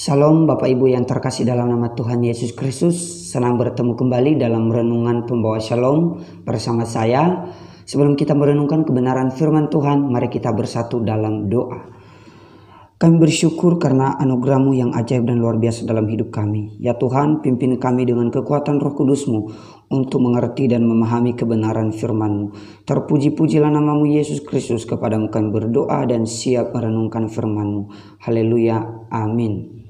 Shalom Bapak Ibu yang terkasih dalam nama Tuhan Yesus Kristus. Senang bertemu kembali dalam renungan pembawa Shalom bersama saya. Sebelum kita merenungkan kebenaran firman Tuhan, mari kita bersatu dalam doa. Kami bersyukur karena anugerah-Mu yang ajaib dan luar biasa dalam hidup kami. Ya Tuhan, pimpin kami dengan kekuatan Roh Kudus-Mu untuk mengerti dan memahami kebenaran firman-Mu. Terpuji-pujilah nama-Mu Yesus Kristus. Kepadamu kami berdoa dan siap merenungkan firman-Mu. Haleluya, amin.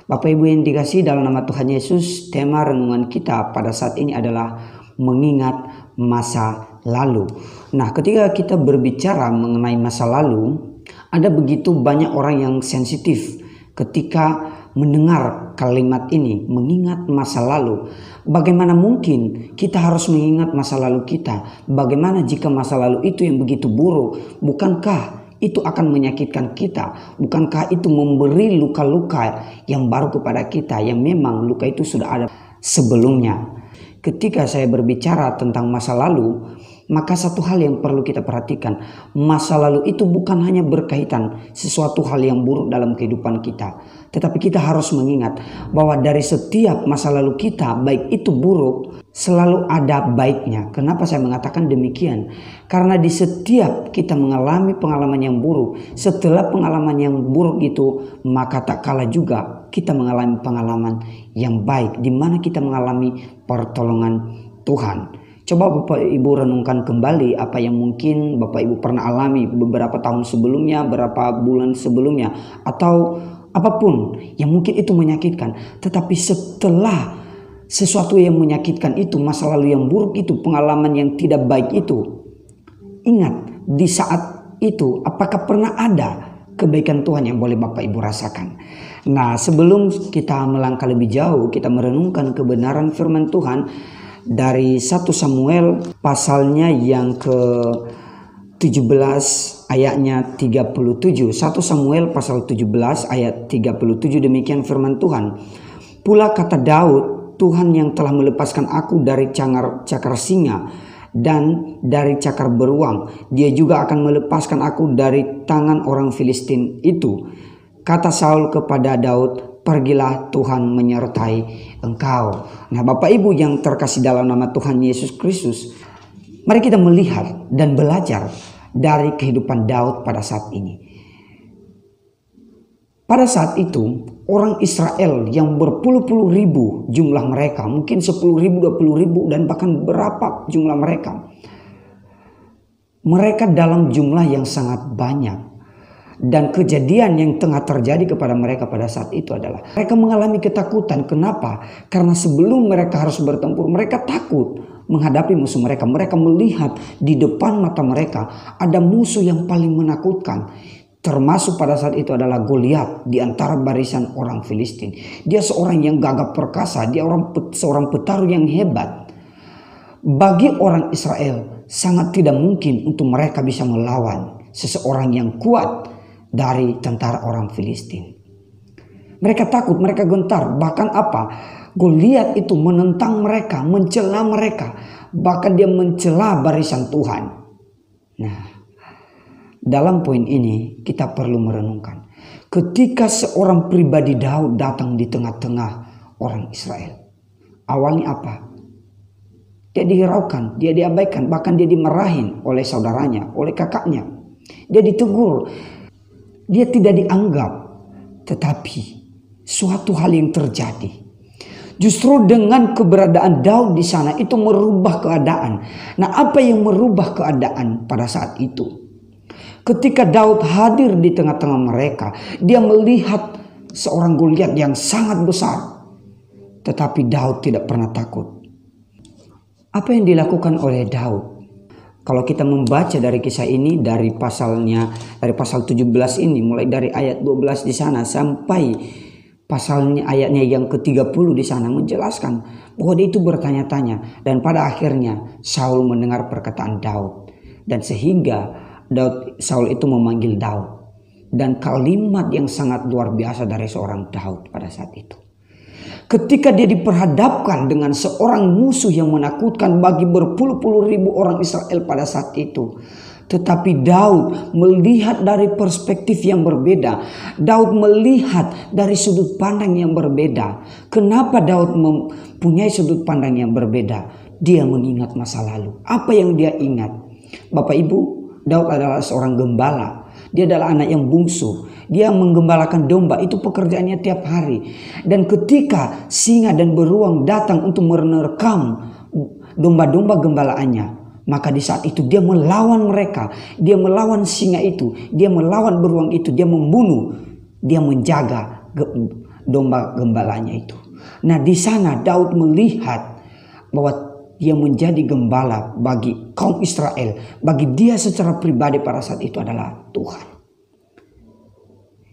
Bapak Ibu yang dikasihi dalam nama Tuhan Yesus, tema renungan kita pada saat ini adalah mengingat masa lalu. Nah, ketika kita berbicara mengenai masa lalu, ada begitu banyak orang yang sensitif ketika mendengar kalimat ini, mengingat masa lalu. Bagaimana mungkin kita harus mengingat masa lalu kita? Bagaimana jika masa lalu itu yang begitu buruk? Bukankah itu akan menyakitkan kita? Bukankah itu memberi luka-luka yang baru kepada kita, yang memang luka itu sudah ada sebelumnya? Ketika saya berbicara tentang masa lalu, maka satu hal yang perlu kita perhatikan, masa lalu itu bukan hanya berkaitan sesuatu hal yang buruk dalam kehidupan kita, tetapi kita harus mengingat bahwa dari setiap masa lalu kita, baik itu buruk, selalu ada baiknya. Kenapa saya mengatakan demikian? Karena di setiap kita mengalami pengalaman yang buruk, setelah pengalaman yang buruk itu, maka tak kalah juga kita mengalami pengalaman yang baik, di mana kita mengalami pertolongan Tuhan. Coba Bapak Ibu renungkan kembali apa yang mungkin Bapak Ibu pernah alami beberapa tahun sebelumnya, beberapa bulan sebelumnya, atau apapun yang mungkin itu menyakitkan. Tetapi setelah sesuatu yang menyakitkan itu, masa lalu yang buruk itu, pengalaman yang tidak baik itu, ingat di saat itu apakah pernah ada kebaikan Tuhan yang boleh Bapak Ibu rasakan. Nah, sebelum kita melangkah lebih jauh, kita merenungkan kebenaran firman Tuhan dari 1 Samuel pasalnya yang ke-17 ayatnya 37. 1 Samuel pasal 17 ayat 37, demikian firman Tuhan. Pula kata Daud, Tuhan yang telah melepaskan aku dari cakar singa dan dari cakar beruang, Dia juga akan melepaskan aku dari tangan orang Filistin itu. Kata Saul kepada Daud, pergilah, Tuhan menyertai engkau. Nah, Bapak Ibu yang terkasih dalam nama Tuhan Yesus Kristus, mari kita melihat dan belajar dari kehidupan Daud pada saat ini. Pada saat itu, orang Israel yang berpuluh-puluh ribu jumlah mereka, mungkin 10.000, 20.000, dan bahkan berapa jumlah mereka. Mereka dalam jumlah yang sangat banyak. Dan kejadian yang tengah terjadi kepada mereka pada saat itu adalah mereka mengalami ketakutan. Kenapa? Karena sebelum mereka harus bertempur, mereka takut menghadapi musuh mereka. Mereka melihat di depan mata mereka ada musuh yang paling menakutkan. Termasuk pada saat itu adalah Goliat di antara barisan orang Filistin. Dia seorang yang gagah perkasa, dia seorang petarung yang hebat. Bagi orang Israel sangat tidak mungkin untuk mereka bisa melawan seseorang yang kuat dari tentara orang Filistin. Mereka takut, mereka gentar. Bahkan apa? Goliat itu menentang mereka, mencela mereka. Bahkan dia mencela barisan Tuhan. Nah, dalam poin ini kita perlu merenungkan. Ketika seorang pribadi Daud datang di tengah-tengah orang Israel, awalnya apa? Dia dihiraukan, dia diabaikan, bahkan dia dimarahin oleh saudaranya, oleh kakaknya. Dia ditegur. Dia tidak dianggap, tetapi suatu hal yang terjadi. Justru dengan keberadaan Daud di sana itu merubah keadaan. Nah, apa yang merubah keadaan pada saat itu? Ketika Daud hadir di tengah-tengah mereka, dia melihat seorang Goliat yang sangat besar. Tetapi Daud tidak pernah takut. Apa yang dilakukan oleh Daud? Kalau kita membaca dari kisah ini, dari pasal 17 ini, mulai dari ayat 12 di sana sampai pasalnya ayatnya yang ke-30 di sana menjelaskan bahwa dia itu bertanya-tanya, dan pada akhirnya Saul mendengar perkataan Daud, dan sehingga Saul itu memanggil Daud, dan kalimat yang sangat luar biasa dari seorang Daud pada saat itu. Ketika dia diperhadapkan dengan seorang musuh yang menakutkan bagi berpuluh-puluh ribu orang Israel pada saat itu, Tetapi Daud melihat dari perspektif yang berbeda. Daud melihat dari sudut pandang yang berbeda. Kenapa Daud mempunyai sudut pandang yang berbeda? Dia mengingat masa lalu. Apa yang dia ingat? Bapak Ibu, Daud adalah seorang gembala. Dia adalah anak yang bungsu. Dia menggembalakan domba. Itu pekerjaannya tiap hari. Dan ketika singa dan beruang datang untuk menerkam domba-domba gembalaannya, maka di saat itu dia melawan mereka. Dia melawan singa itu. Dia melawan beruang itu. Dia membunuh. Dia menjaga domba gembalanya itu. Nah, di sana Daud melihat bahwa dia menjadi gembala bagi kaum Israel. Bagi dia secara pribadi pada saat itu adalah Tuhan.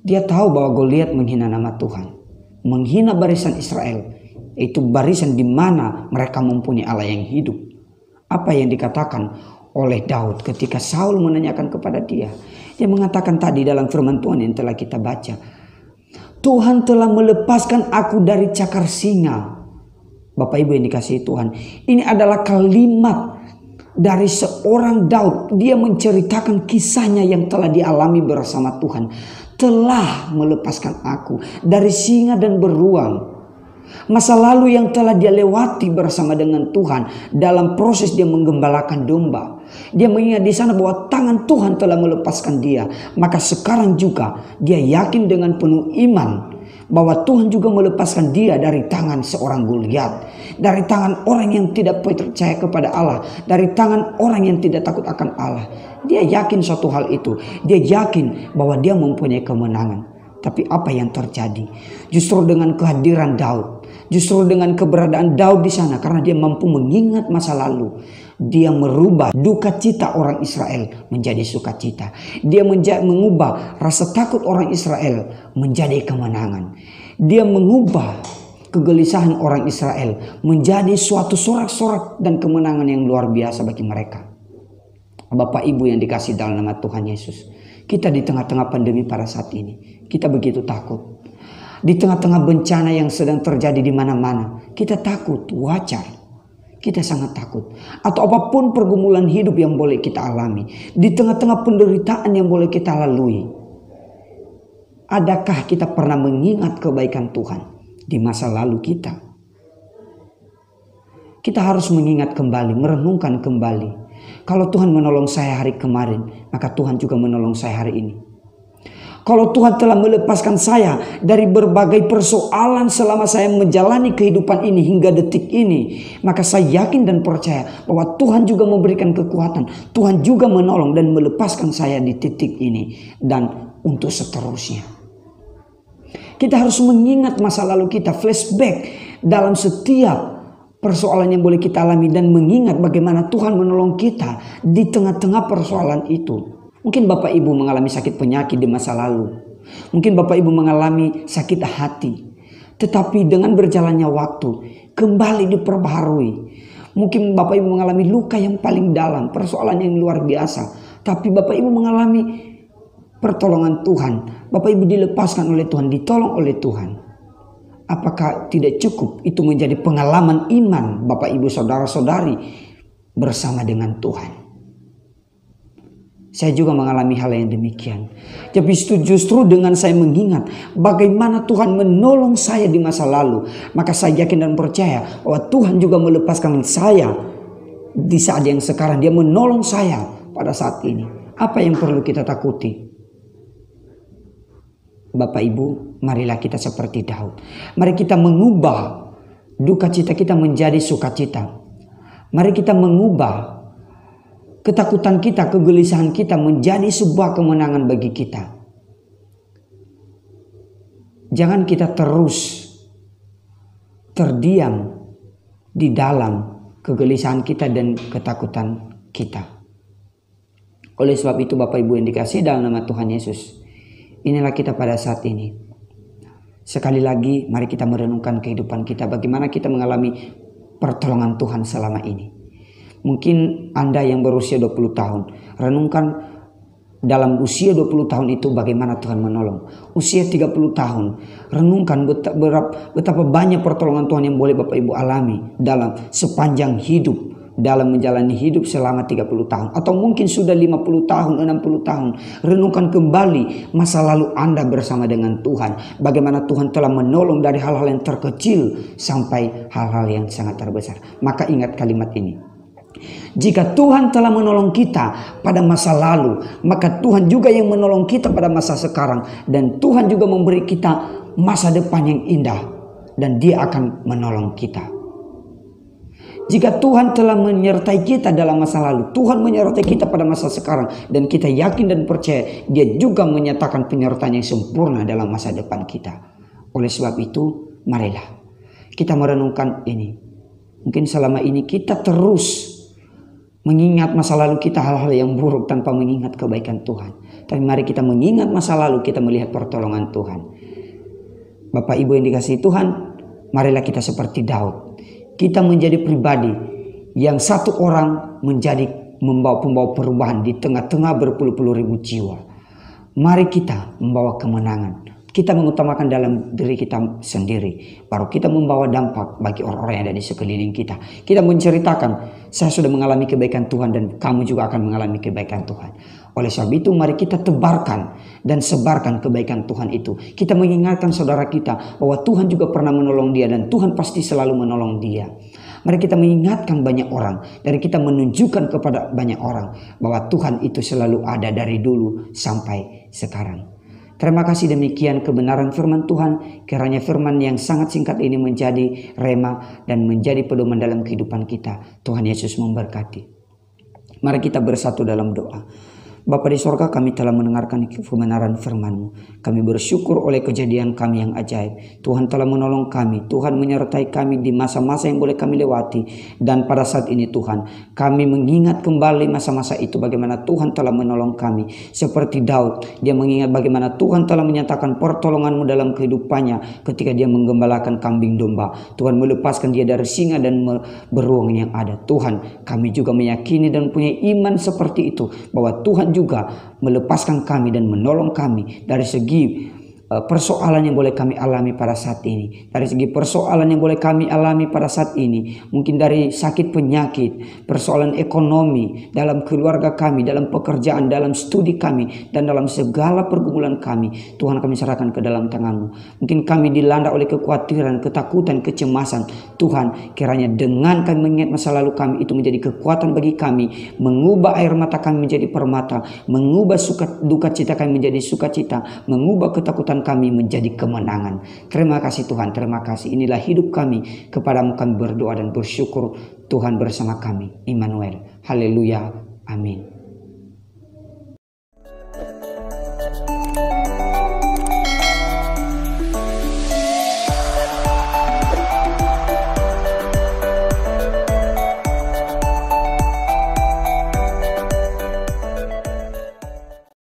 Dia tahu bahwa Goliat menghina nama Tuhan. Menghina barisan Israel. Itu barisan di mana mereka mempunyai Allah yang hidup. Apa yang dikatakan oleh Daud ketika Saul menanyakan kepada dia. Dia mengatakan tadi dalam firman Tuhan yang telah kita baca. Tuhan telah melepaskan aku dari cakar singa. Bapak Ibu yang dikasihi Tuhan. Ini adalah kalimat dari seorang Daud. Dia menceritakan kisahnya yang telah dialami bersama Tuhan. Telah melepaskan aku dari singa dan beruang. Masa lalu yang telah dia lewati bersama dengan Tuhan dalam proses dia menggembalakan domba. Dia mengingat di sana bahwa tangan Tuhan telah melepaskan dia. Maka sekarang juga dia yakin dengan penuh iman bahwa Tuhan juga melepaskan dia dari tangan seorang Goliat, dari tangan orang yang tidak percaya kepada Allah, dari tangan orang yang tidak takut akan Allah. Dia yakin suatu hal itu. Dia yakin bahwa dia mempunyai kemenangan. Tapi apa yang terjadi? Justru dengan kehadiran Daud, justru dengan keberadaan Daud di sana, karena dia mampu mengingat masa lalu, dia merubah duka cita orang Israel menjadi sukacita. Dia mengubah rasa takut orang Israel menjadi kemenangan. Dia mengubah kegelisahan orang Israel menjadi suatu sorak-sorak dan kemenangan yang luar biasa bagi mereka. Bapak Ibu yang dikasihi dalam nama Tuhan Yesus, kita di tengah-tengah pandemi pada saat ini, kita begitu takut. Di tengah-tengah bencana yang sedang terjadi di mana-mana, kita takut, wajar. Kita sangat takut. Atau apapun pergumulan hidup yang boleh kita alami, di tengah-tengah penderitaan yang boleh kita lalui, adakah kita pernah mengingat kebaikan Tuhan di masa lalu kita? Kita harus mengingat kembali, merenungkan kembali. Kalau Tuhan menolong saya hari kemarin, maka Tuhan juga menolong saya hari ini. Kalau Tuhan telah melepaskan saya dari berbagai persoalan selama saya menjalani kehidupan ini hingga detik ini, maka saya yakin dan percaya bahwa Tuhan juga memberikan kekuatan. Tuhan juga menolong dan melepaskan saya di titik ini dan untuk seterusnya. Kita harus mengingat masa lalu kita, flashback dalam setiap persoalan yang boleh kita alami dan mengingat bagaimana Tuhan menolong kita di tengah-tengah persoalan itu. Mungkin Bapak Ibu mengalami sakit penyakit di masa lalu. Mungkin Bapak Ibu mengalami sakit hati. Tetapi dengan berjalannya waktu, kembali diperbaharui. Mungkin Bapak Ibu mengalami luka yang paling dalam, persoalan yang luar biasa. Tapi Bapak Ibu mengalami pertolongan Tuhan. Bapak Ibu dilepaskan oleh Tuhan, ditolong oleh Tuhan. Apakah tidak cukup itu menjadi pengalaman iman Bapak Ibu saudara-saudari bersama dengan Tuhan? Saya juga mengalami hal yang demikian. Tapi justru dengan saya mengingat bagaimana Tuhan menolong saya di masa lalu, maka saya yakin dan percaya bahwa Tuhan juga melepaskan saya di saat yang sekarang. Dia menolong saya pada saat ini. Apa yang perlu kita takuti? Bapak Ibu, marilah kita seperti Daud. Mari kita mengubah duka cita kita menjadi sukacita. Mari kita mengubah ketakutan kita, kegelisahan kita menjadi sebuah kemenangan bagi kita. Jangan kita terus terdiam di dalam kegelisahan kita dan ketakutan kita. Oleh sebab itu Bapak Ibu yang dikasihi dalam nama Tuhan Yesus, inilah kita pada saat ini. Sekali lagi mari kita merenungkan kehidupan kita, bagaimana kita mengalami pertolongan Tuhan selama ini. Mungkin Anda yang berusia 20 tahun, renungkan dalam usia 20 tahun itu bagaimana Tuhan menolong. Usia 30 tahun, renungkan betapa banyak pertolongan Tuhan yang boleh Bapak Ibu alami dalam sepanjang hidup dalam menjalani hidup selama 30 tahun. Atau mungkin sudah 50 tahun, 60 tahun. Renungkan kembali masa lalu Anda bersama dengan Tuhan. Bagaimana Tuhan telah menolong dari hal-hal yang terkecil sampai hal-hal yang sangat terbesar. Maka ingat kalimat ini. Jika Tuhan telah menolong kita pada masa lalu, maka Tuhan juga yang menolong kita pada masa sekarang. Dan Tuhan juga memberi kita masa depan yang indah. Dan Dia akan menolong kita. Jika Tuhan telah menyertai kita dalam masa lalu, Tuhan menyertai kita pada masa sekarang, dan kita yakin dan percaya Dia juga menyatakan penyertaan yang sempurna dalam masa depan kita. Oleh sebab itu, marilah kita merenungkan ini. Mungkin selama ini kita terus mengingat masa lalu kita hal-hal yang buruk tanpa mengingat kebaikan Tuhan. Tapi mari kita mengingat masa lalu, kita melihat pertolongan Tuhan. Bapak Ibu yang dikasihi Tuhan, marilah kita seperti Daud. Kita menjadi pribadi yang satu orang menjadi membawa perubahan di tengah-tengah berpuluh-puluh ribu jiwa. Mari kita membawa kemenangan. Kita mengutamakan dalam diri kita sendiri, baru kita membawa dampak bagi orang-orang yang ada di sekeliling kita. Kita menceritakan, saya sudah mengalami kebaikan Tuhan dan kamu juga akan mengalami kebaikan Tuhan. Oleh sebab itu mari kita tebarkan dan sebarkan kebaikan Tuhan itu. Kita mengingatkan saudara kita bahwa Tuhan juga pernah menolong dia dan Tuhan pasti selalu menolong dia. Mari kita mengingatkan banyak orang, dan kita menunjukkan kepada banyak orang bahwa Tuhan itu selalu ada dari dulu sampai sekarang. Terima kasih, demikian kebenaran firman Tuhan. Kiranya firman yang sangat singkat ini menjadi rema dan menjadi pedoman dalam kehidupan kita. Tuhan Yesus memberkati. Mari kita bersatu dalam doa. Bapa di sorga, kami telah mendengarkan kebenaran firman-Mu. Kami bersyukur oleh kejadian kami yang ajaib. Tuhan telah menolong kami. Tuhan menyertai kami di masa-masa yang boleh kami lewati. Dan pada saat ini Tuhan, kami mengingat kembali masa-masa itu, bagaimana Tuhan telah menolong kami. Seperti Daud, dia mengingat bagaimana Tuhan telah menyatakan pertolongan-Mu dalam kehidupannya ketika dia menggembalakan kambing domba. Tuhan melepaskan dia dari singa dan beruang yang ada. Tuhan, kami juga meyakini dan punya iman seperti itu, bahwa Tuhan juga melepaskan kami dan menolong kami dari segi persoalan yang boleh kami alami pada saat ini. Dari segi persoalan yang boleh kami alami pada saat ini, mungkin dari sakit penyakit, persoalan ekonomi, dalam keluarga kami, dalam pekerjaan, dalam studi kami, dan dalam segala pergumulan kami, Tuhan kami serahkan ke dalam tangan-Mu. Mungkin kami dilanda oleh kekhawatiran, ketakutan, kecemasan. Tuhan, kiranya dengan kami mengingat masa lalu kami, itu menjadi kekuatan bagi kami, mengubah air mata kami menjadi permata, mengubah duka cita kami menjadi sukacita, mengubah ketakutan kami menjadi kemenangan. Terima kasih Tuhan, terima kasih. Inilah hidup kami, kepadamu kami berdoa dan bersyukur. Tuhan bersama kami, Immanuel. Haleluya, amin.